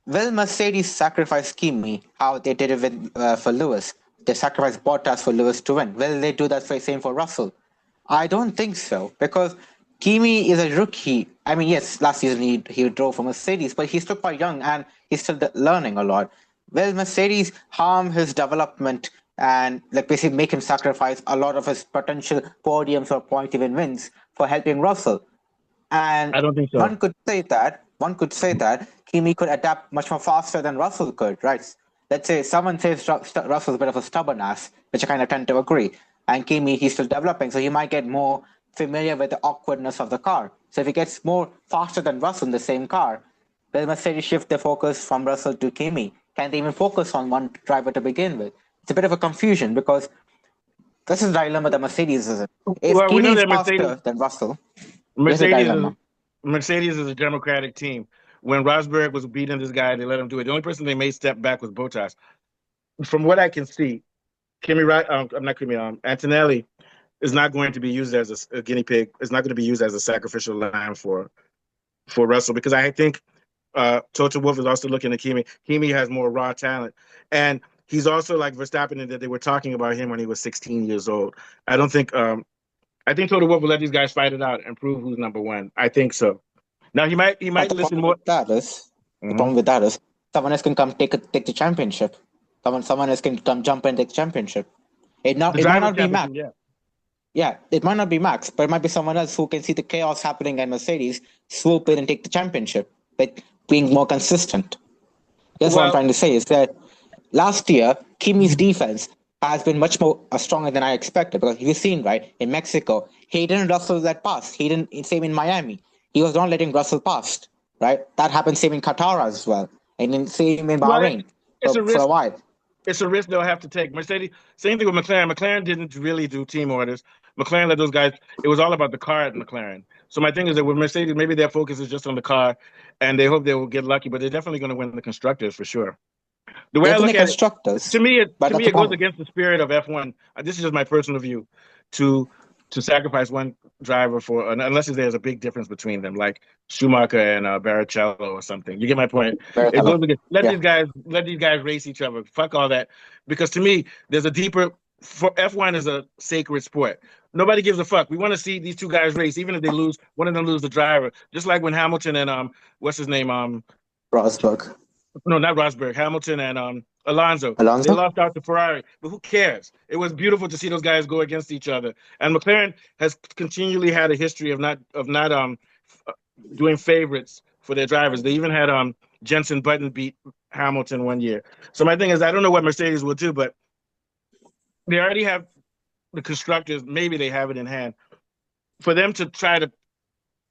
Will Mercedes sacrifice Kimi how they did it with for Lewis? They sacrificed Bottas for Lewis to win. Will they do that same for Russell? I don't think so because Kimi is a rookie. I mean, yes, last season he drove for Mercedes, but he's still quite young and he's still learning a lot. Will Mercedes harm his development and like basically make him sacrifice a lot of his potential podiums or point even wins for helping Russell? And I don't think so. one could say that Kimi could adapt much more faster than Russell could, right? Let's say someone says Russell's a bit of a stubborn ass, which I kind of tend to agree. And Kimi, he's still developing, so he might get more familiar with the awkwardness of the car. So if he gets more faster than Russell in the same car, will Mercedes shift their focus from Russell to Kimi? Can they even focus on one driver to begin with? It's a bit of a confusion because this is the dilemma that Mercedes is in. If Well, we Kimi know is that Mercedes faster than Russell, there's a Mercedes is dilemma. Mercedes is a democratic team. When Rosberg was beating this guy, they let him do it. The only person they made step back was Bottas. From what I can see, I'm not Kimi. Antonelli is not going to be used as a guinea pig. It's not going to be used as a sacrificial lamb for Russell because I think Toto Wolff is also looking at Kimi. Kimi has more raw talent, and he's also like Verstappen in that they were talking about him when he was 16 years old. I don't think. I think Toto Wolff will let these guys fight it out and prove who's number one. I think so. Now he But might listen more. the Mhm. problem with that is someone else can come take the championship. Someone else can come jump and take the championship. The It might drivers' not be Max. championship, yeah. Yeah, it might not be Max, but it might be someone else who can see the chaos happening at Mercedes, swoop in and take the championship, but being more consistent. That's what I'm Well, trying to say is that last year, Kimi's defense has been much more stronger than I expected because you've seen, right, in Mexico, he didn't Russell that pass. He didn't, same in Miami. He was not letting Russell pass, right? That happened same in Qatar as well. And then same in well, Bahrain it's a for a risk. while. It's a risk they'll have to take. Mercedes, same thing with McLaren. McLaren didn't really do team orders. McLaren let those guys. It was all about the car at McLaren. So my thing is that with Mercedes, maybe their focus is just on the car, and they hope they will get lucky. But they're definitely going to win the constructors for sure. The way They've I been the look at it, constructors, but to that's me, the it goes problem. against the spirit of F1. This is just my personal view, to to sacrifice one driver for unless there's a big difference between them, like Schumacher and Barrichello or something. You get my point. Very It goes hello. against Yeah. let these guys race each other. Fuck all that, because to me, there's a deeper. For F1 is a sacred sport. Nobody gives a fuck. We want to see these two guys race, even if they lose. One of them lose the driver, just like when Hamilton and what's his name Rosberg. no, not Rosberg, Hamilton and Alonso. They Alonso? lost out to Ferrari, but who cares? It was beautiful to see those guys go against each other. And McLaren has continually had a history of not doing favorites for their drivers. They even had Jenson Button beat Hamilton one year. So my thing is, I don't know what Mercedes will do, but they already have the constructors. Maybe they have it in hand for them to try to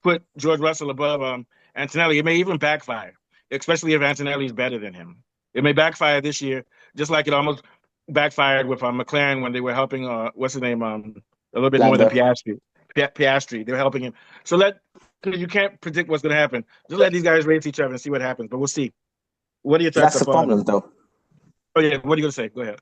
put George Russell above Antonelli. It may even backfire, especially if Antonelli is better than him. It may backfire this year, just like it almost backfired with McLaren when they were helping what's his name a little bit more than Lando. Piastri. Piastri, they were helping him. So because you can't predict what's going to happen. Just let these guys race each other and see what happens. But we'll see. What are your thoughts That's so the far? problem, though. Oh yeah, what are you going to say? Go ahead.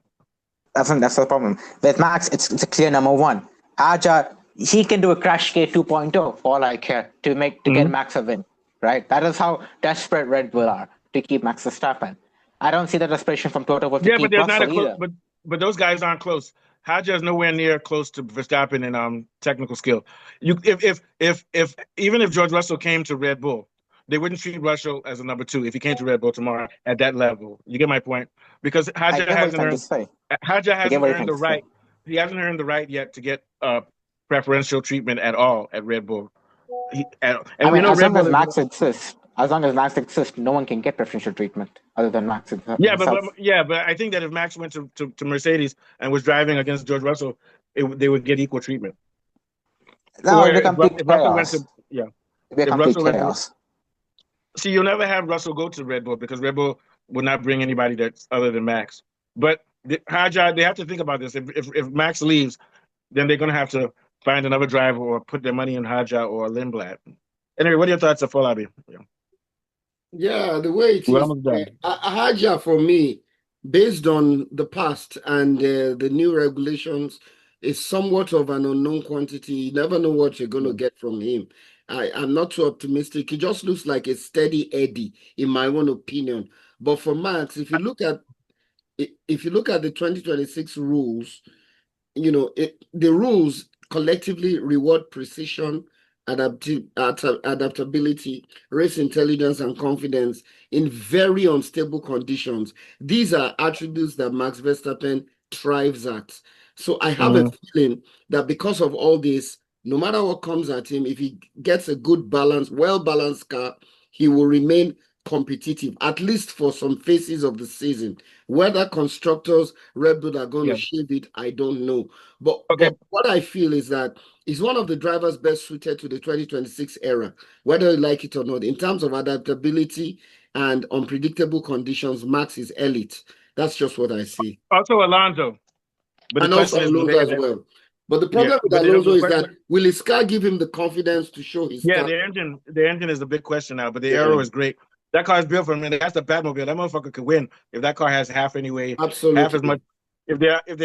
That's the problem. With Max, it's a clear number one. Aja, he can do a crash K 2.0 for all I care to get Mm-hmm. Max a win, right? That is how desperate Red Bull are to keep Max Verstappen. I don't see the desperation from Toto Wolff to Yeah, but keep there's not a Russell close. either. But those guys aren't close. Hadja is nowhere near close to Verstappen in technical skill. You if even if George Russell came to Red Bull, they wouldn't treat Russell as a number two if he came to Red Bull tomorrow at that level. You get my point? Because I get what you're trying to say. Hadja I get hasn't what you're earned trying the to say. right. He hasn't earned the right yet to get preferential treatment at all at Red Bull. I And we mean, know Red Bull is as long as Max exists, no one can get preferential treatment other than Max himself. but I think that if Max went to Mercedes and was driving against George Russell, they would get equal treatment. No, Or it'll be complete if Russell went chaos. to yeah, It'll be a if complete Russell went to chaos. see, you'll never have Russell go to Red Bull because Red Bull will not bring anybody that's other than Max. But Hajar, they have to think about this. If Max leaves, then they're gonna have to find another driver or put their money in Hajar or Lindblad. Anyway, what are your thoughts of Folabi? Yeah. Yeah, the way it We're is, almost done. Haja for me, based on the past and the new regulations, is somewhat of an unknown quantity. You never know what you're going to Yeah. get from him. I'm not too optimistic. He just looks like a steady Eddie, in my own opinion. But for Max, if you look at the 2026 rules, the rules collectively reward precision, adaptability, race intelligence, and confidence in very unstable conditions. These are attributes that Max Verstappen thrives at. So I have a feeling that because of all this, no matter what comes at him, if he gets a good balance, well-balanced car, he will remain competitive, at least for some phases of the season. Whether constructors, Red Bull are going to shave it, I don't know. But Okay. what I feel is that he's one of the drivers best suited to the 2026 era, whether you like it or not. In terms of adaptability and unpredictable conditions, Max is elite. That's just what I see. Also Alonso. But the And also question is, Alonso as well. But the problem with but Alonso the is question, that will his car give him the confidence to show his yeah, car? the engine is the big question now. But the Yeah, aero is great. That car is built for him, and that's the Batmobile. That motherfucker could win if that car has half as much. absolutely. If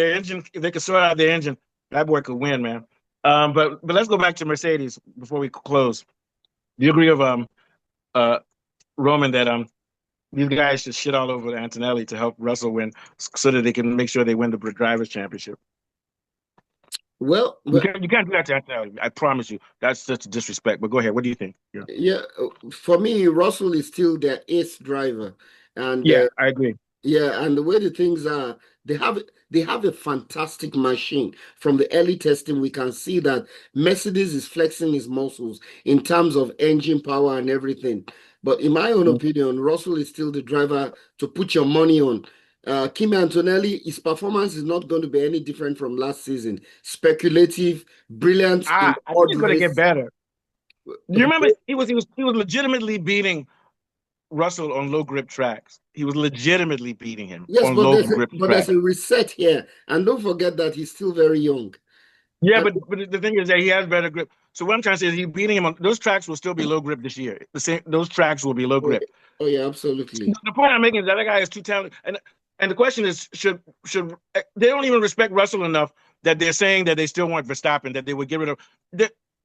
they could sort out their engine, that boy could win, man. But let's go back to Mercedes before we close. Do you agree with uh Roman that these guys should shit all over Antonelli to help Russell win, so that they can make sure they win the drivers' championship? Well, You can't do that to Antonelli. I promise you. That's such disrespect. But go ahead. What do you think? yeah, for me, Russell is still their ace driver. And Yeah, I agree. yeah, and the way the things are, they have a fantastic machine. From the early testing, we can see that Mercedes is flexing his muscles in terms of engine power and everything. But in my own opinion, Russell is still the driver to put your money on. Kimi Antonelli, his performance is not going to be any different from last season. Speculative, brilliant in I think odd he's going to get race. better. You remember he was legitimately beating Russell on low grip tracks. He was legitimately beating him Yes, on but low grip there's tracks. a reset here, and don't forget that he's still very young. Yeah, And but the thing is that he has better grip. So what I'm trying to say is he's beating him on those tracks will still be low grip this year. Those tracks will be low oh, grip. oh yeah, absolutely. The point I'm making is that guy is too talented, and the question is should they don't even respect Russell enough that they're saying that they still want Verstappen, that they would get rid of.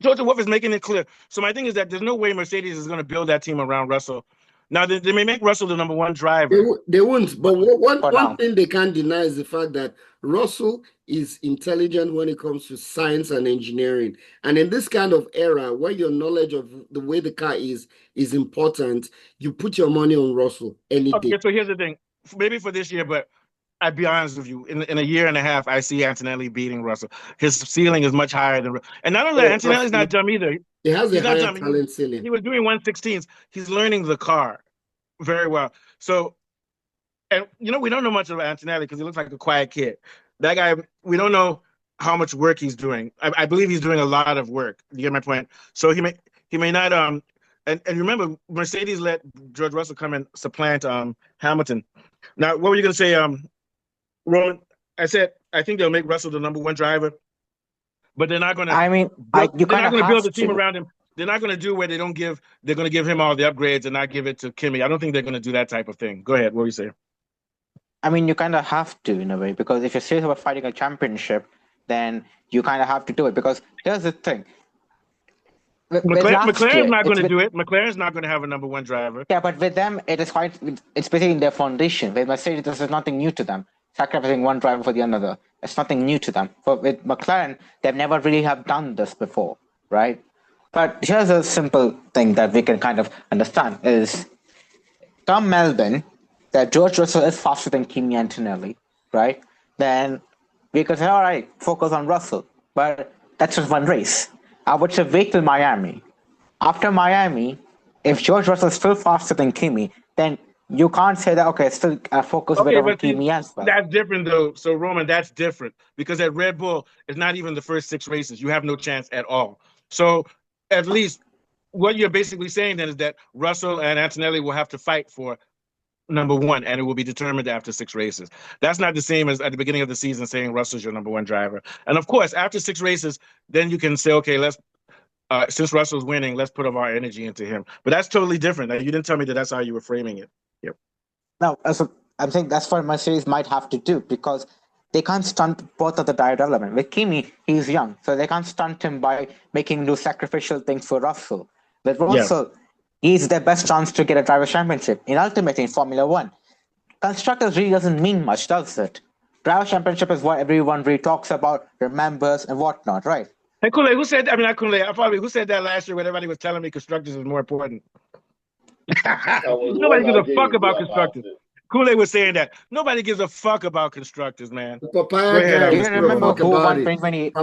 Toto Wolff is making it clear. So my thing is that there's no way Mercedes is going to build that team around Russell. Now they may make Russell the number one driver. They won't. But For one now. thing they can't deny is the fact that Russell is intelligent when it comes to science and engineering. And in this kind of era, where your knowledge of the way the car is important, you put your money on Russell any day. Okay, so here's the thing. Maybe for this year, but I'd be honest with you. In a year and a half, I see Antonelli beating Russell. His ceiling is much higher than, and not only that, Oh, Antonelli's not dumb either. he has a He's not higher dumb. talent ceiling. He was doing 116s. He's learning the car very well. So, and we don't know much of Antonelli because he looks like a quiet kid. That guy, we don't know how much work he's doing. I believe he's doing a lot of work. You get my point? So he may not and remember Mercedes let George Russell come and supplant Hamilton. Now, what were you gonna say, Roman? I said I think they'll make Russell the number one driver, but they're not gonna. I mean, you They're kind not of gonna build have a team to. around him. They're not gonna do where they don't give. They're gonna give him all the upgrades and not give it to Kimi. I don't think they're gonna do that type of thing. Go ahead. What were you saying? I mean, you kind of have to in a way because if you're serious about fighting a championship, then you kind of have to do it. Because here's the thing: with last McLaren's year, not it's going to with, do it. McLaren's not going to have a number one driver. yeah, but with them, it is quite. It's basically in their foundation. With Mercedes, this is nothing new to them. Sacrificing one driver for the another, it's nothing new to them. But with McLaren, they've never really have done this before, right? But here's a simple thing that we can kind of understand: is come Melbourne, that George Russell is faster than Kimi Antonelli, right? Then we could say, all right, focus on Russell. But that's just one race. I would say wait till Miami. After Miami, if George Russell is still faster than Kimi, then you can't say that, okay, still focus a bit Okay, on but see, Kimi as well. that's different though. So Roman, that's different because at Red Bull, it's not even the first six races. You have no chance at all. So at least what you're basically saying then is that Russell and Antonelli will have to fight for number one, and it will be determined after six races. That's not the same as at the beginning of the season saying Russell's your number one driver. And of course, after six races, then you can say, okay, let's since Russell's winning, let's put our energy into him. But that's totally different. You didn't tell me that that's how you were framing it. Yep. Now, I think that's what Mercedes might have to do because they can't stunt both of the driver development. With Kimi, he's young, so they can't stunt him by making him do sacrificial things for Russell. With Russell, he's their best chance to get a driver championship. In ultimately in Formula One, constructors really doesn't mean much, does it? Driver championship is what everyone really talks about, remembers, and whatnot, right? Hey, Kool-Aid, who said? I mean, not Kool-Aid. Who said that last year when everybody was telling me constructors is more important? Nobody gives a fuck about constructors. Kool-Aid was saying that. Nobody gives a fuck about constructors, man. Papaya guy, do you remember who won 2008?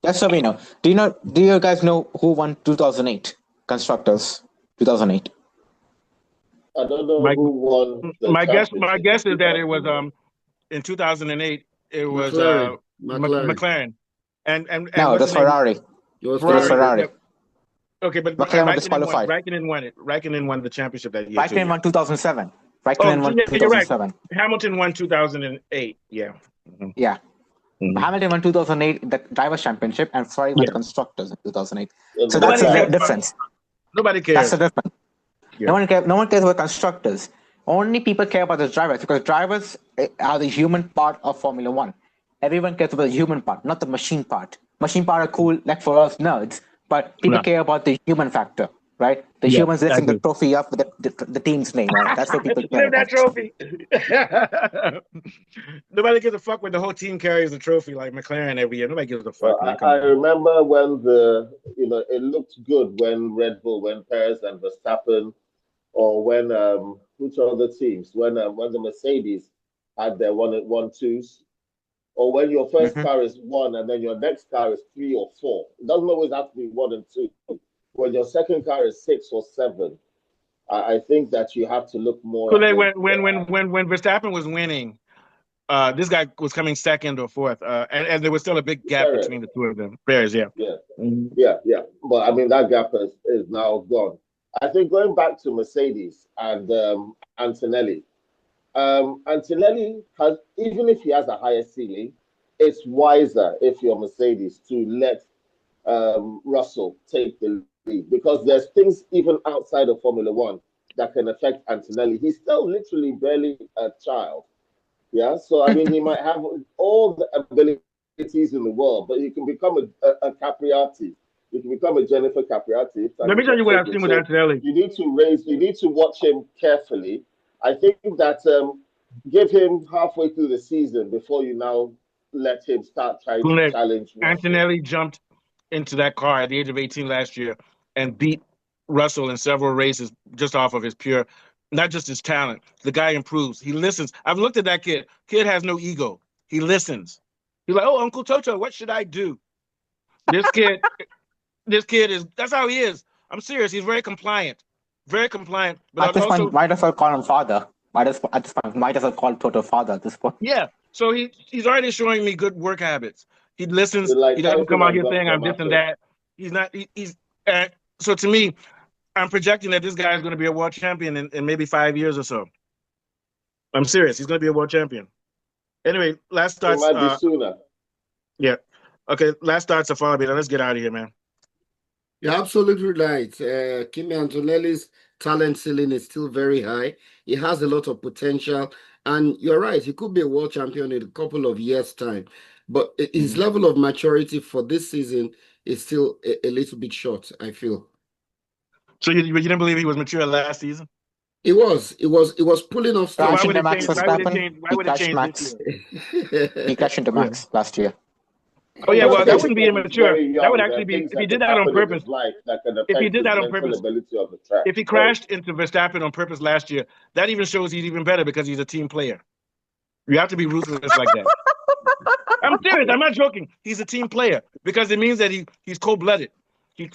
Just so we know. Do you guys know who won 2008? Constructors 2008. I don't know who won. My guess is that it was in 2008 it was McLaren. And no, it was Ferrari. It was Ferrari. Okay, but McLaren disqualified. Raikkonen won it. Raikkonen won the championship that year. Raikkonen won 2007. Raikkonen won 2007. You're right. Hamilton won 2008. Yeah. Mm-hmm. Yeah. Mm-hmm. Hamilton won 2008 the drivers' championship, and Ferrari won the constructors in 2008. So that's the difference. Nobody cares. That's the difference. Yeah. No one cares about constructors. Only people care about the drivers because drivers are the human part of Formula One. Everyone cares about the human part, not the machine part. Machine part are cool, like for us nerds, but people care about the human factor, right? The humans lifting the trophy up with the team's name, right? That's what people care about. That trophy. Nobody gives a fuck when the whole team carries the trophy like McLaren every year. Nobody gives a fuck. Well, I remember when it looked good when Red Bull, when Perez and Verstappen, or when which other teams, when the Mercedes had their 1-2s, or when your first car is 1 and then your next car is 3 or 4. It doesn't always have to be 1 and 2. When your second car is 6 or 7, I think that you have to look more. So when Verstappen was winning, this guy was coming second or fourth, and there was still a big gap between the two of them. Perez, yeah. But I mean that gap is now gone. I think going back to Mercedes and Antonelli. Antonelli has, even if he has a higher ceiling, it's wiser if you're Mercedes to let Russell take the lead because there's things even outside of Formula One that can affect Antonelli. He's still literally barely a child. Yeah, so I mean, he might have all the abilities in the world, but he can become a Capriati. You can become a Jennifer Capriati. Let me tell you what I've seen with Antonelli. You need to watch him carefully. I think that give him halfway through the season before you now let him start trying to challenge Russell. Antonelli jumped into that car at the age of 18 last year and beat Russell in several races just off of his pure, not just his talent. The guy improves. He listens. I've looked at that kid. Kid has no ego. He listens. He's like, oh, Uncle Toto, what should I do? This kid is, that's how he is. I'm serious. He's very compliant. Very compliant. But might as well call him father. Might as well call Toto father at this point. Yeah. So he's already showing me good work habits. He listens. He doesn't come out here saying I'm this and that. He's not. So to me, I'm projecting that this guy is going to be a world champion in maybe 5 years or so. I'm serious. He's going to be a world champion. Anyway, last starts. It might be sooner. Yeah. Okay. Last starts are following me. Let's get out of here, man. You're absolutely right. Kimi Antonelli's talent ceiling is still very high. He has a lot of potential. And you're right, he could be a world champion in a couple of years' time. But his level of maturity for this season is still a little bit short, I feel. So you didn't believe he was mature last season? It was pulling off stuff. Why would it change this year? He crashed into Max last year. Oh yeah, well that wouldn't be immature. That would actually be if he did that on purpose. If he did that on purpose, if he crashed into Verstappen on purpose last year, that even shows he's even better because he's a team player. You have to be ruthless like that. I'm serious. I'm not joking. He's a team player because it means that he's cold-blooded. He